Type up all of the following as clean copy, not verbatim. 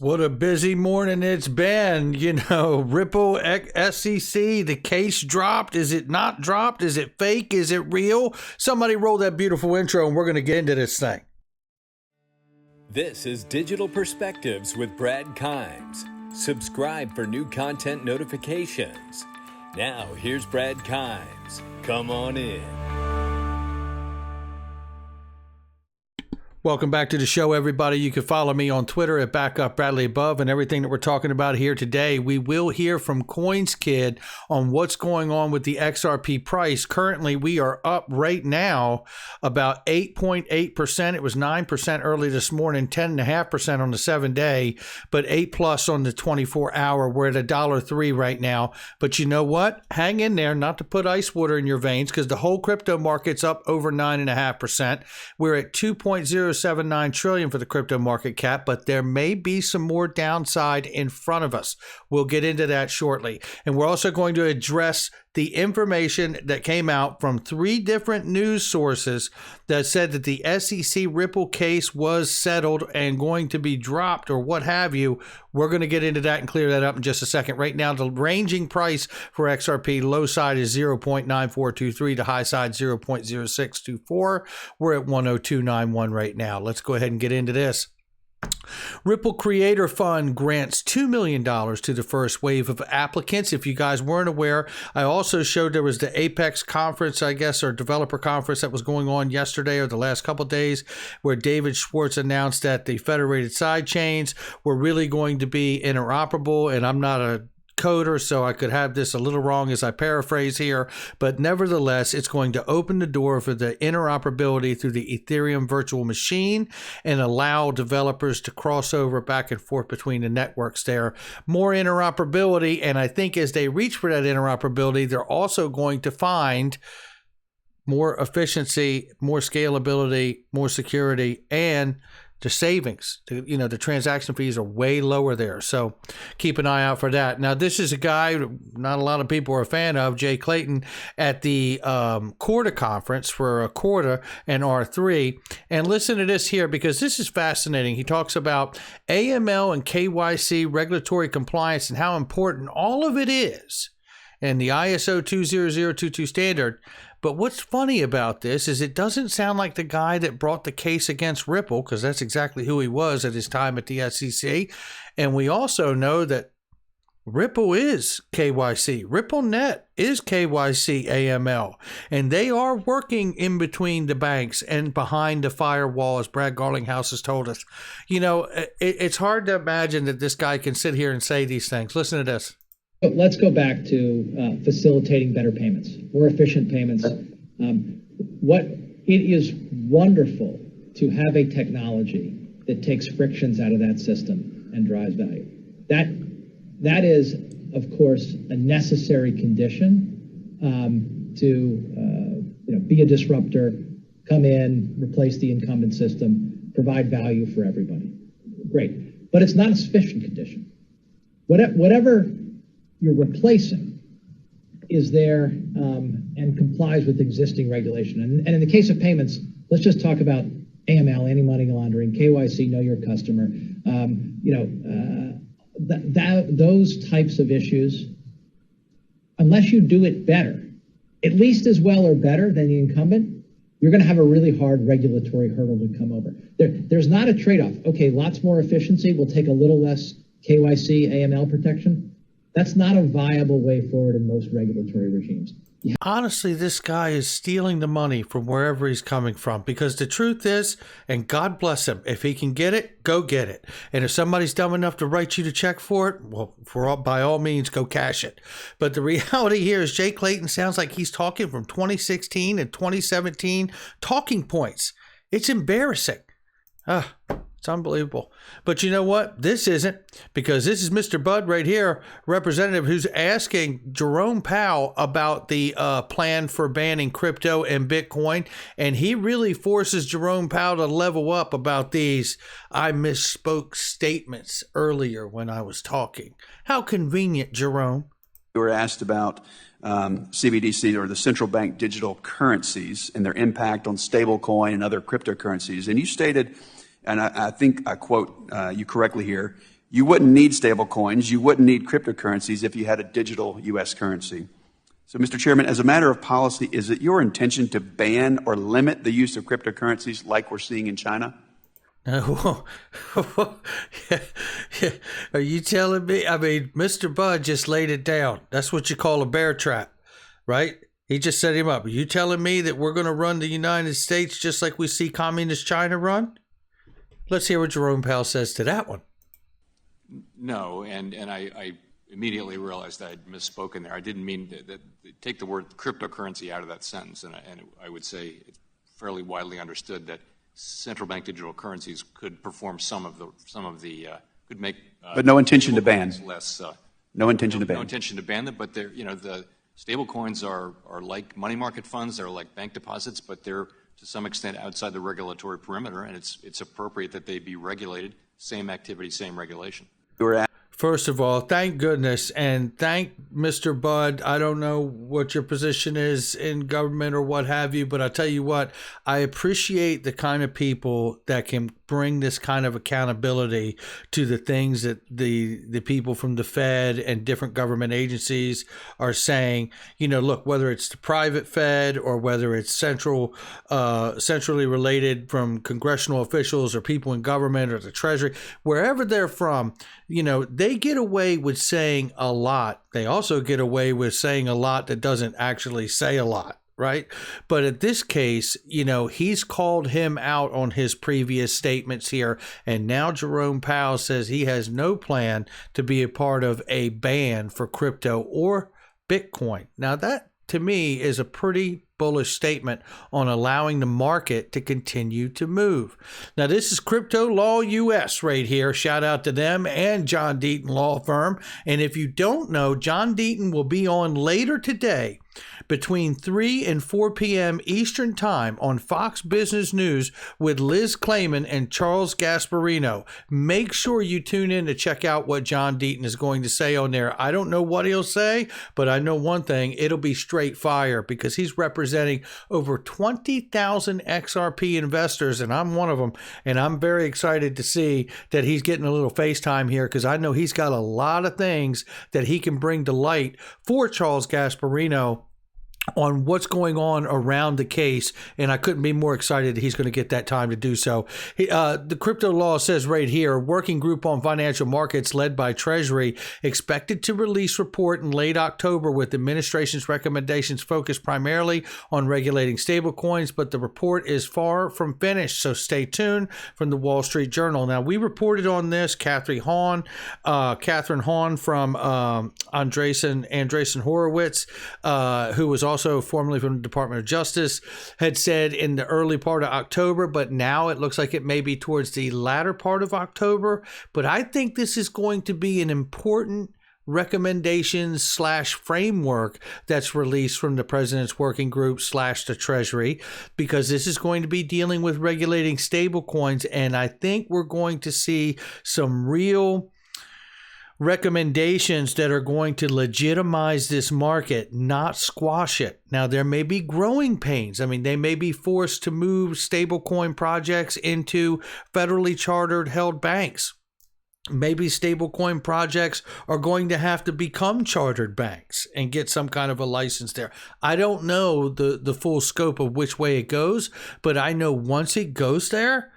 What a busy morning it's been. Ripple, SEC, the case dropped. Is it not dropped? Is it fake? Is it real? Somebody roll that beautiful intro and we're going to get into this thing. This is Digital Perspectives with Brad Kimes. Subscribe for new content notifications. Now, here's Brad Kimes. Come on in. Welcome back to the show, everybody. You can follow me on Twitter at BackupBradleyAbove, and everything that we're talking about here today. We will hear from CoinsKid on what's going on with the XRP price. Currently, we are up right now about 8.8%. It was 9% early this morning, 10.5% on the 7-day, but 8+ on the 24-hour. We're at $1.03 right now. But you know what? Hang in there, not to put ice water in your veins, because the whole crypto market's up over 9.5%. We're at 2.079 trillion for the crypto market cap, but there may be some more downside in front of us. We'll get into that shortly. And we're also going to address the information that came out from 3 different news sources that said that the SEC Ripple case was settled and going to be dropped or what have you. We're going to get into that and clear that up in just a second. Right now, the ranging price for XRP, low side is 0.9423, the high side 0.0624. We're at 10291 right now. Let's go ahead and get into this. Ripple Creator Fund grants $2 million to the first wave of applicants. If you guys weren't aware, I also showed there was the Apex conference, I guess, or developer conference that was going on yesterday or the last couple of days, where David Schwartz announced that the federated sidechains were really going to be interoperable. And I'm not a coder, so I could have this a little wrong as I paraphrase here, but nevertheless, it's going to open the door for the interoperability through the Ethereum virtual machine and allow developers to cross over back and forth between the networks there. More interoperability, and I think as they reach for that interoperability, they're also going to find more efficiency, more scalability, more security, and the savings. The transaction fees are way lower there. So keep an eye out for that. Now, this is a guy not a lot of people are a fan of, Jay Clayton, at the Quarter Conference for a Quarter and R3. And listen to this here, because this is fascinating. He talks about AML and KYC regulatory compliance and how important all of it is, and the ISO 20022 standard. But what's funny about this is it doesn't sound like the guy that brought the case against Ripple, because that's exactly who he was at his time at the SEC. And we also know that Ripple is KYC. RippleNet is KYC AML. And they are working in between the banks and behind the firewall, as Brad Garlinghouse has told us. It's hard to imagine that this guy can sit here and say these things. Listen to this. But let's go back to facilitating better payments, more efficient payments. It is wonderful to have a technology that takes frictions out of that system and drives value. That is, of course, a necessary condition to be a disruptor, come in, replace the incumbent system, provide value for everybody. Great, but it's not a sufficient condition. Whatever you're replacing is there and complies with existing regulation. And in the case of payments, let's just talk about AML, anti-money laundering, KYC, know your customer. Those types of issues, unless you do it better, at least as well or better than the incumbent, you're going to have a really hard regulatory hurdle to come over. There's not a trade-off. Okay, lots more efficiency. We'll take a little less KYC, AML protection. That's not a viable way forward in most regulatory regimes. Honestly, this guy is stealing the money from wherever he's coming from, because the truth is, and God bless him, if he can get it, go get it. And if somebody's dumb enough to write you the check for it, well, by all means, go cash it. But the reality here is Jay Clayton sounds like he's talking from 2016 and 2017 talking points. It's embarrassing. It's unbelievable. But you know what? This isn't, because this is Mr. Bud right here, representative, who's asking Jerome Powell about the plan for banning crypto and Bitcoin. And he really forces Jerome Powell to level up about these "I misspoke" statements earlier when I was talking. How convenient, Jerome. You were asked about CBDC, or the central bank digital currencies, and their impact on stablecoin and other cryptocurrencies. And you stated and I think I quote you correctly here, you wouldn't need stable coins, you wouldn't need cryptocurrencies if you had a digital U.S. currency. So, Mr. Chairman, as a matter of policy, is it your intention to ban or limit the use of cryptocurrencies like we're seeing in China? Are you telling me? I mean, Mr. Bud just laid it down. That's what you call a bear trap, right? He just set him up. Are you telling me that we're going to run the United States just like we see communist China run? Let's hear what Jerome Powell says to that one. No, and I immediately realized I'd misspoken there. I didn't mean that take the word cryptocurrency out of that sentence, and I would say it's fairly widely understood that central bank digital currencies could perform some of the could make but no intention to ban less no intention to ban. No intention to ban them, but they're, the stable coins are like money market funds, they're like bank deposits, but they're to some extent outside the regulatory perimeter, and it's appropriate that they be regulated. Same activity, same regulation. First of all, thank goodness, and thank Mr. Bud. I don't know what your position is in government or what have you, but I'll tell you what, I appreciate the kind of people that can bring this kind of accountability to the things that the people from the Fed and different government agencies are saying. Look, whether it's the private Fed or whether it's centrally related from congressional officials or people in government or the Treasury, wherever they're from, they get away with saying a lot. They also get away with saying a lot that doesn't actually say a lot. Right. But in this case, he's called him out on his previous statements here. And now Jerome Powell says he has no plan to be a part of a ban for crypto or Bitcoin. Now, that to me is a pretty bullish statement on allowing the market to continue to move. Now, this is Crypto Law US right here. Shout out to them and John Deaton Law Firm. And if you don't know, John Deaton will be on later today between 3 and 4 p.m. Eastern Time on Fox Business News with Liz Clayman and Charles Gasparino. Make sure you tune in to check out what John Deaton is going to say on there. I don't know what he'll say, but I know one thing, it'll be straight fire because he's representing over 20,000 XRP investors, and I'm one of them, and I'm very excited to see that he's getting a little FaceTime here because I know he's got a lot of things that he can bring to light for Charles Gasparino on what's going on around the case, and I couldn't be more excited that he's going to get that time to do so. The Crypto Law says right here, working group on financial markets led by Treasury expected to release report in late October with administration's recommendations focused primarily on regulating stablecoins, but the report is far from finished, so stay tuned from the Wall Street Journal. Now, we reported on this, Catherine Hahn from Andreessen Horowitz, who was also formerly from the Department of Justice, had said in the early part of October, but now it looks like it may be towards the latter part of October. But I think this is going to be an important recommendations / framework that's released from the president's working group / the Treasury, because this is going to be dealing with regulating stablecoins. And I think we're going to see some real recommendations that are going to legitimize this market, not squash it. Now, there may be growing pains. I mean, they may be forced to move stablecoin projects into federally chartered held banks. Maybe stablecoin projects are going to have to become chartered banks and get some kind of a license there. I don't know the full scope of which way it goes, but I know once it goes there,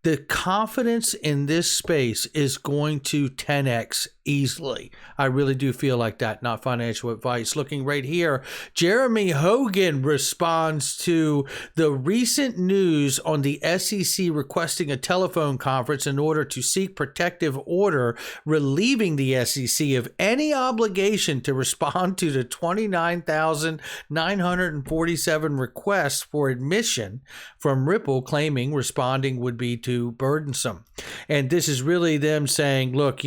the confidence in this space is going to 10x easily. I really do feel like that, not financial advice. Looking right here, Jeremy Hogan responds to the recent news on the SEC requesting a telephone conference in order to seek protective order, relieving the SEC of any obligation to respond to the 29,947 requests for admission from Ripple, claiming responding would be too burdensome. And this is really them saying, look,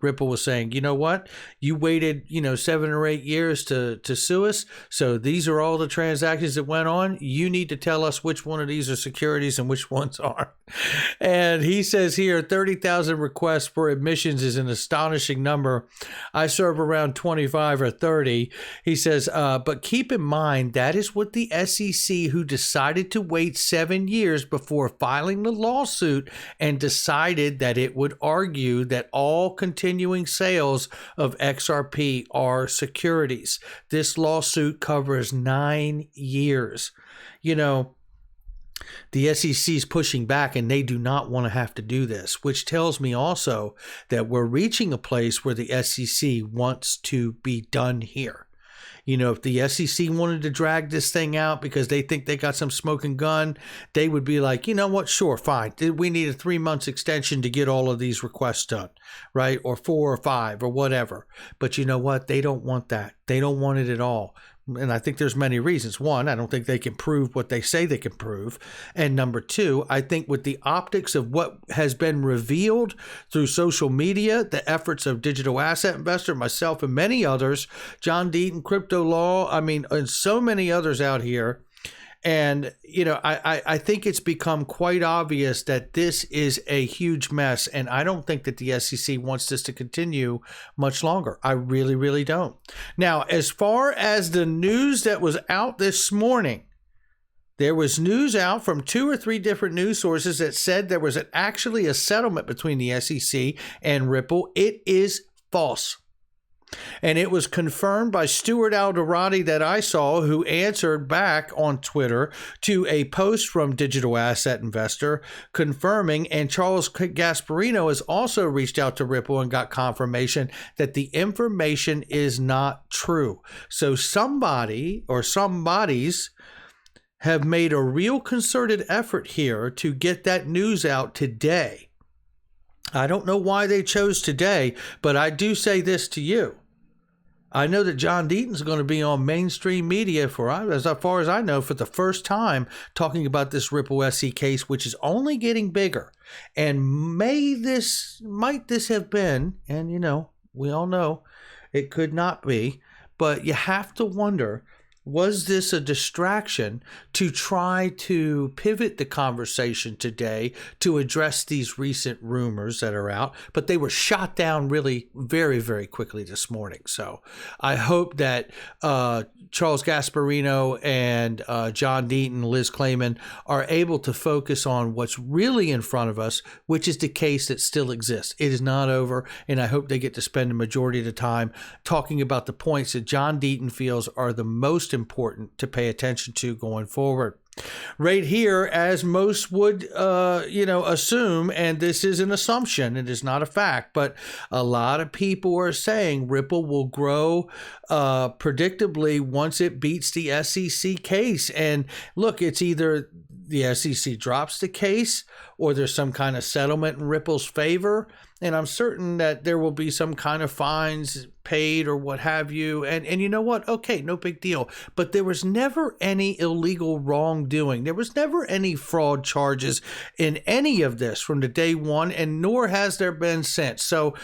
Ripple was saying, you know what? You waited, 7 or 8 years to sue us. So these are all the transactions that went on. You need to tell us which one of these are securities and which ones aren't. And he says here, 30,000 requests for admissions is an astonishing number. I serve around 25 or 30. He says, but keep in mind, that is what the SEC, who decided to wait 7 years before filing the lawsuit and decided that it would argue that all continuing sales of XRP are securities. This lawsuit covers 9 years. The SEC is pushing back and they do not want to have to do this, which tells me also that we're reaching a place where the SEC wants to be done here. If the SEC wanted to drag this thing out because they think they got some smoking gun, they would be like, you know what? Sure, fine. We need a 3 months extension to get all of these requests done, right? Or 4 or 5 or whatever. But you know what? They don't want that. They don't want it at all. And I think there's many reasons. One, I don't think they can prove what they say they can prove. And number two, I think with the optics of what has been revealed through social media, the efforts of Digital Asset Investor, myself and many others, John Deaton, Crypto Law, and so many others out here. And, I think it's become quite obvious that this is a huge mess. And I don't think that the SEC wants this to continue much longer. I really, really don't. Now, as far as the news that was out this morning, there was news out from 2 or 3 different news sources that said there was actually a settlement between the SEC and Ripple. It is false. And it was confirmed by Stuart Alderati that I saw, who answered back on Twitter to a post from Digital Asset Investor confirming, and Charles Gasparino has also reached out to Ripple and got confirmation that the information is not true. So somebody or somebodies have made a real concerted effort here to get that news out today. I don't know why they chose today, but I do say this to you. I know that John Deaton's going to be on mainstream media as far as I know, for the first time, talking about this Ripple SE case, which is only getting bigger. And might this have been, and we all know it could not be, but you have to wonder, was this a distraction to try to pivot the conversation today to address these recent rumors that are out? But they were shot down really very, very quickly this morning. So I hope that Charles Gasparino and John Deaton, Liz Clayman are able to focus on what's really in front of us, which is the case that still exists. It is not over, and I hope they get to spend the majority of the time talking about the points that John Deaton feels are the most important to pay attention to going forward. Right here, as most would, assume, and this is an assumption, it is not a fact, but a lot of people are saying Ripple will grow predictably once it beats the SEC case. And look, it's either the SEC drops the case or there's some kind of settlement in Ripple's favor. And I'm certain that there will be some kind of fines paid or what have you. And you know what? Okay, no big deal. But there was never any illegal wrongdoing. There was never any fraud charges in any of this from the day one, and nor has there been since. So,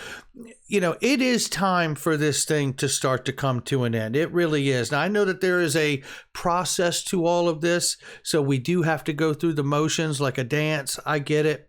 it is time for this thing to start to come to an end. It really is. Now, I know that there is a process to all of this, so we do have to go through the motions like a dance. I get it.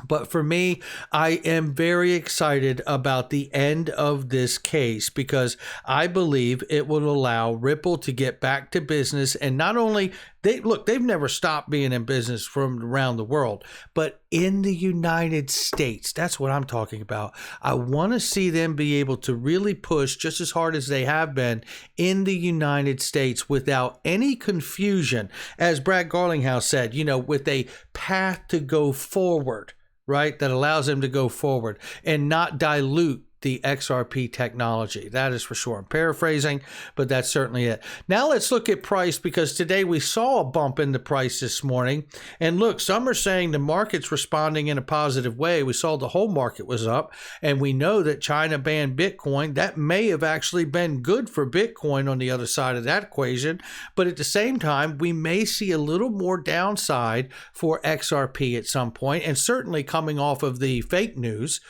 But for me, I am very excited about the end of this case because I believe it will allow Ripple to get back to business. And not only, they've never stopped being in business from around the world, but in the United States, that's what I'm talking about. I want to see them be able to really push just as hard as they have been in the United States without any confusion. As Brad Garlinghouse said, with a path to go forward. Right, that allows them to go forward and not dilute the XRP technology. That is for sure. I'm paraphrasing, but that's certainly it. Now let's look at price, because today we saw a bump in the price this morning. And look, some are saying the market's responding in a positive way. We saw the whole market was up, and we know that China banned Bitcoin. That may have actually been good for Bitcoin on the other side of that equation. But at the same time, we may see a little more downside for XRP at some point, and certainly coming off of the fake news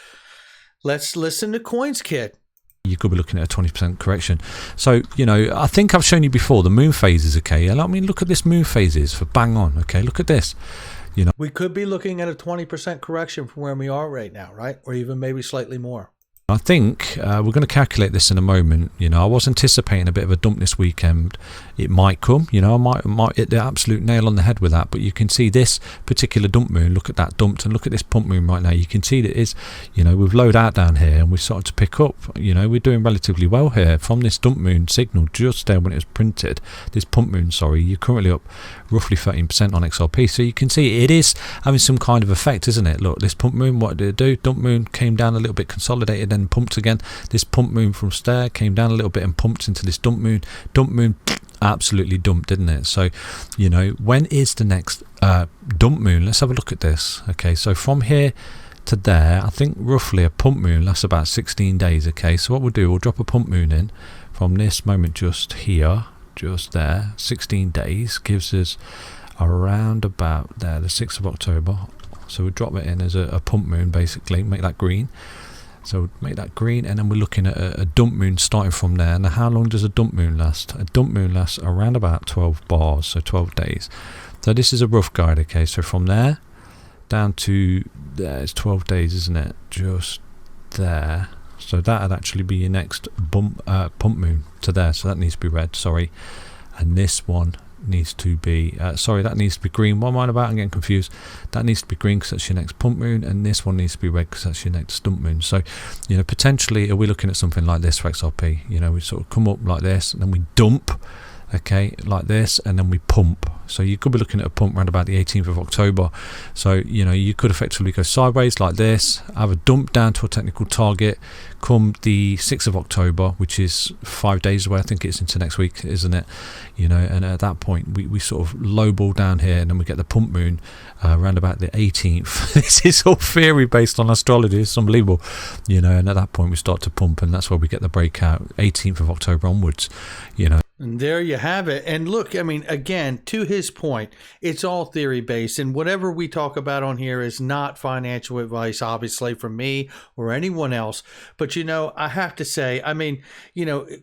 Let's listen to Coins Kid. You could be looking at a 20% correction. So, I think I've shown you before the moon phases, okay? And I mean, look at this moon phases for bang on, okay? Look at this. We could be looking at a 20% correction from where we are right now, right? Or even maybe slightly more. I think we're going to calculate this in a moment. I was anticipating a bit of a dump this weekend. It might come. I might hit the absolute nail on the head with that. But you can see this particular dump moon. Look at that dumped, and look at this pump moon right now. You can see that it is. We've lowered out down here, and we've started to pick up. We're doing relatively well here from this dump moon signal just there when it was printed. This pump moon, sorry, you're currently up roughly 13% on XRP. So you can see it is having some kind of effect, isn't it? Look, this pump moon, what did it do? Dump moon came down a little bit, consolidated, then pumped again. This pump moon from there came down a little bit and pumped into this dump moon. Dump moon absolutely dumped, didn't it? So when is the next dump moon? Let's have a look at this. Okay, so from here to there, I think roughly a pump moon lasts about 16 days. Okay, so what we'll do, we'll drop a pump moon in from this moment just here, just there. 16 days gives us around about there, the 6th of October. So we'll drop it in as a pump moon, basically, make that green. So make that green, and then we're looking at a dump moon starting from there. Now, how long does a dump moon last? A dump moon lasts around about 12 bars, so 12 days. So this is a rough guide, okay? So from there down to there is 12 days, isn't it? Just there. So that would actually be your next pump moon to there. So that needs to be red, sorry. And this one needs to be that needs to be green. What am I about? I'm getting confused. That needs to be green because that's your next pump moon, and this one needs to be red because that's your next dump moon. So potentially, are we looking at something like this for XRP? We sort of come up like this, and then we dump, okay, like this, and then we pump. So you could be looking at a pump around about the 18th of October. So you could effectively go sideways like this, have a dump down to a technical target, come the 6th of October, which is 5 days away. I think it's into next week, isn't it? And at that point we sort of lowball down here, and then we get the pump moon around about the 18th. This is all theory based on astrology. It's unbelievable, and at that point we start to pump, and that's where we get the breakout 18th of October onwards. And there you have it. And look, I mean, again, to his point, it's all theory based, and whatever we talk about on here is not financial advice, obviously, from me or anyone else. But I have to say, I mean,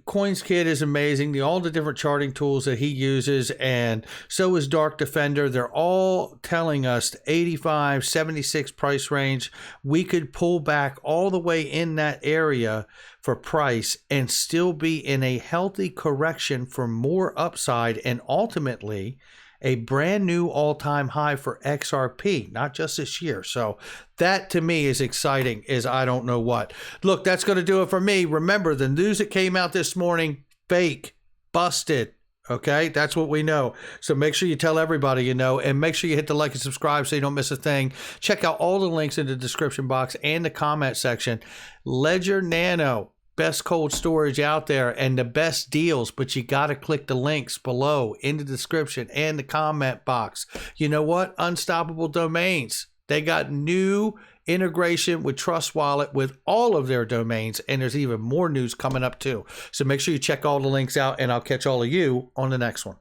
Coins Kid is amazing. All the different charting tools that he uses, and so is Dark Defender. They're all telling us the 85, 76 price range. We could pull back all the way in that area for price and still be in a healthy correction for more upside, and ultimately a brand new all-time high for XRP, not just this year. So that to me is exciting as I don't know what. Look, that's going to do it for me. Remember, the news that came out this morning, fake, busted. Okay, that's what we know. So make sure you tell everybody and make sure you hit the like and subscribe so you don't miss a thing. Check out all the links in the description box and the comment section. Ledger Nano, best cold storage out there and the best deals, but you got to click the links below in the description and the comment box. You know what? Unstoppable Domains. They got new integration with Trust Wallet with all of their domains, and there's even more news coming up too. So make sure you check all the links out, and I'll catch all of you on the next one.